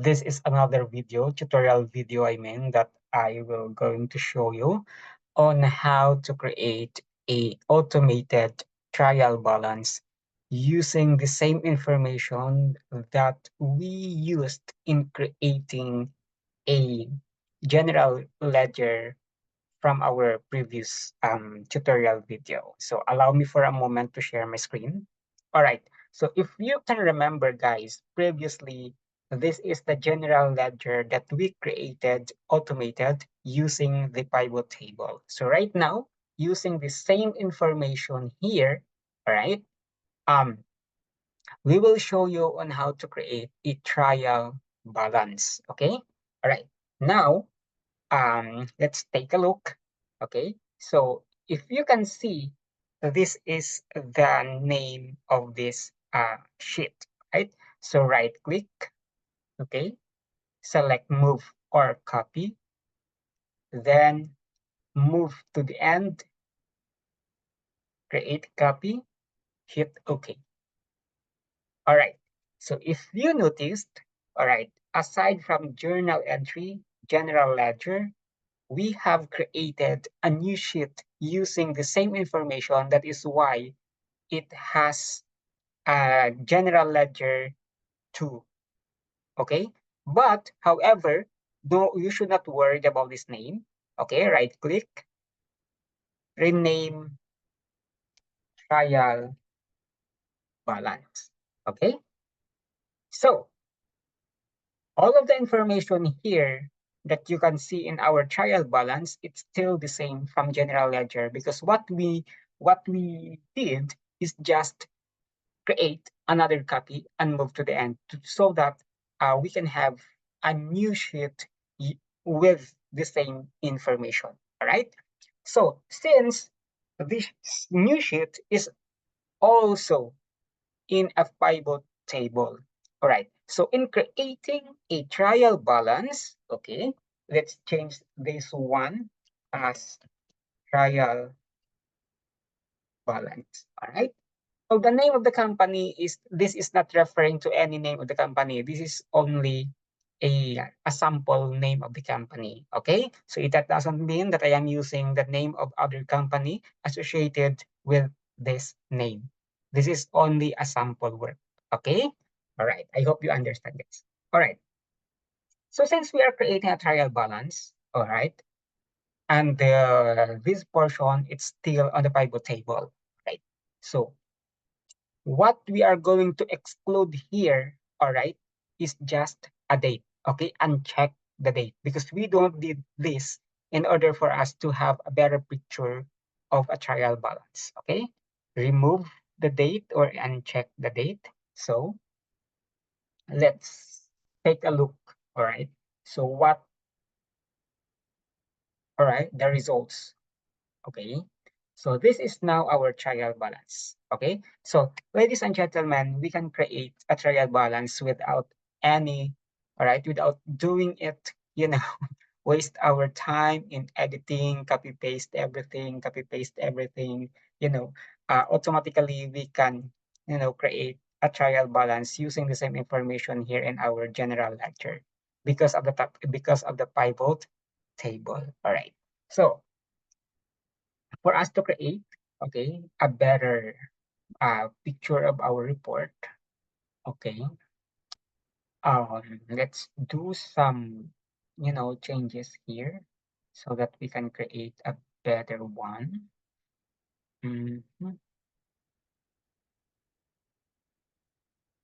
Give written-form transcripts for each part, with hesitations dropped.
This is another video, tutorial video, I mean, that I will going to show you on how to create a automated trial balance using the same information that we used in creating a general ledger from our previous tutorial video. So allow me for a moment to share my screen. All right, so if you can remember, guys, previously, this is the general ledger that we created automated using the pivot table. So right now, using the same information here, all right, um, we will show you on how to create a trial balance, okay? All right, now, let's take a look. Okay, so if you can see, this is the name of this sheet, right? So right click, okay, select move or copy, then move to the end, create copy, hit OK. All right, so if you noticed, all right, aside from journal entry, general ledger, we have created a new sheet using the same information. That is why it has a general ledger 2. Okay. But however, no, you should not worry about this name. Okay. Right click, rename trial balance. Okay. So all of the information here that you can see in our trial balance, it's still the same from general ledger, because what we did is just create another copy and move to the end so that we can have a new sheet with the same information. All right. So since this new sheet is also in a pivot table. All right. So in creating a trial balance, okay, let's change this one as trial balance. All right. So the name of the company is, this is not referring to any name of the company. This is only a sample name of the company. Okay. So that doesn't mean that I am using the name of other company associated with this name. This is only a sample word. Okay. All right. I hope you understand this. All right. So since we are creating a trial balance, all right, and this portion, it's still on the pivot table, right? So what we are going to exclude here, all right, is just a date, okay? Uncheck the date because we don't need this in order for us to have a better picture of a trial balance, okay? Remove the date or uncheck the date. So let's take a look, all right? So all right, the results, okay? So this is now our trial balance, okay? So ladies and gentlemen, we can create a trial balance without any, all right, without doing it, waste our time in editing, copy paste everything, you know, automatically we can, create a trial balance using the same information here in our general lecture because of the pivot table, all right? So for us to create, okay, a better picture of our report, okay, let's do some, changes here so that we can create a better one. Mhm.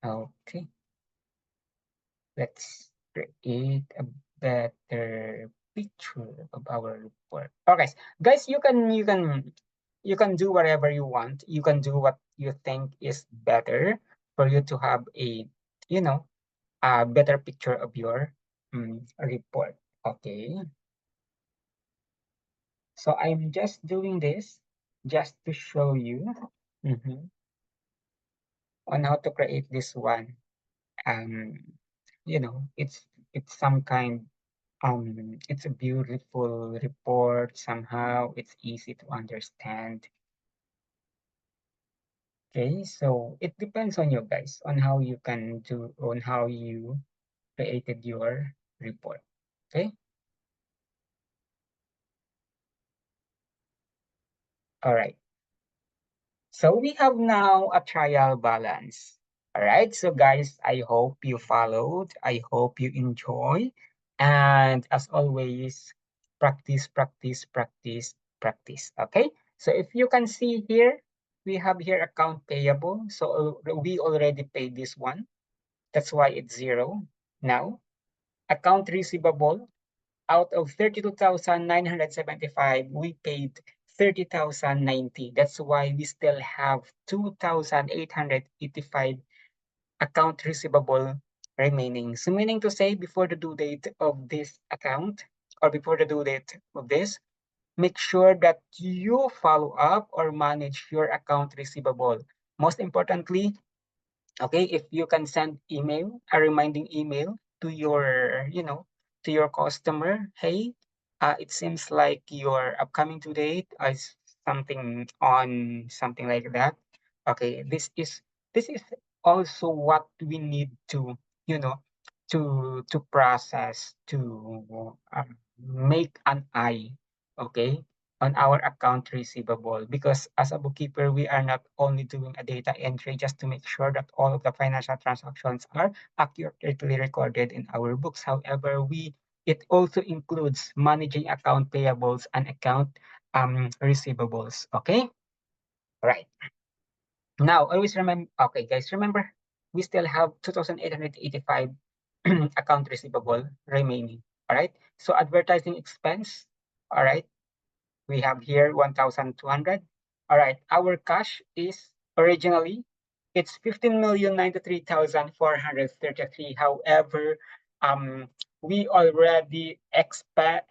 Okay, let's create a better picture of our report. Okay, guys, you can do whatever you want. You can do what you think is better for you to have you know, a better picture of your report. Okay, so I'm just doing this just to show you mhm, on how to create this one. Um, it's some kind it's a beautiful report somehow. It's easy to understand. Okay, so it depends on you guys on how you can do on how you created your report. Okay. All right. So we have now a trial balance. All right. So guys, I hope you followed. I hope you enjoy. And as always, practice, practice, practice, practice. Okay. So if you can see here, we have here account payable. So we already paid this one. That's why it's zero. Now, account receivable, out of 32,975, we paid 30,090. That's why we still have 2,885 account receivable remaining. So meaning to say, before the due date of this account, or before the due date of this, make sure that you follow up or manage your account receivable. Most importantly, okay, if you can send email, a reminding email to your, to your customer, hey, it seems like your upcoming due date is something on something like that. Okay, this is also what we need to, you know, to process, to make an eye, okay, on our account receivable, because as a bookkeeper we are not only doing a data entry just to make sure that all of the financial transactions are accurately recorded in our books. However, it also includes managing account payables and account receivables. Okay, right. Now always remember, okay guys, remember we still have 2,885 account receivable remaining. All right, so advertising expense, all right, we have here 1,200. All right, our cash is originally it's 15,093,433. However, um, we already spent,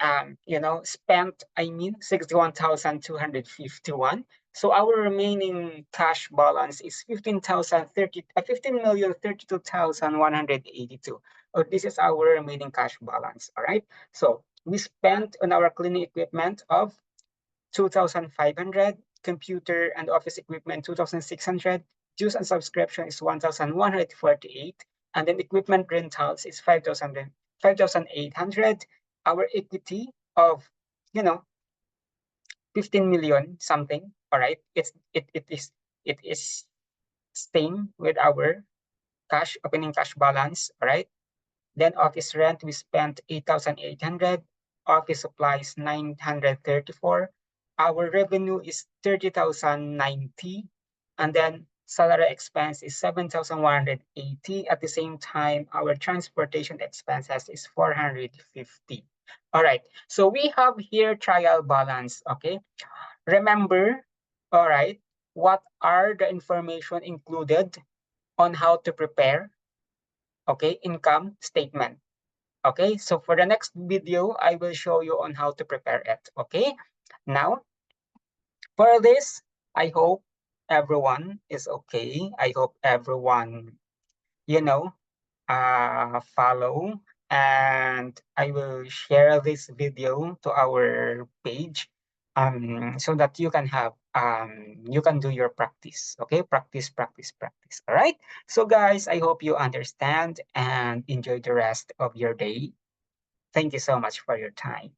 I mean, 61,251. So our remaining cash balance is 15,032,182. Oh, this is our remaining cash balance. All right. So we spent on our cleaning equipment of 2,500, computer and office equipment 2,600, dues and subscription is 1,148, and then equipment rentals is 5,800. Our equity of, you know, 15 million something. All right, it is same with our cash opening cash balance. All right. Then office rent, we spent 8,800. Office supplies, 934. Our revenue is 30,090. And then salary expense is 7,180. At the same time, our transportation expenses is 450. All right. So we have here trial balance. Okay. Remember, all right, what are the information included on how to prepare, okay, income statement. Okay, so for the next video, I will show you on how to prepare it. Okay, now for this, I hope everyone is okay. I hope everyone, you know, follow, and I will share this video to our page so that you can have you can do your practice. Okay, practice, practice, practice. All right. So guys, I hope you understand and enjoy the rest of your day. Thank you so much for your time.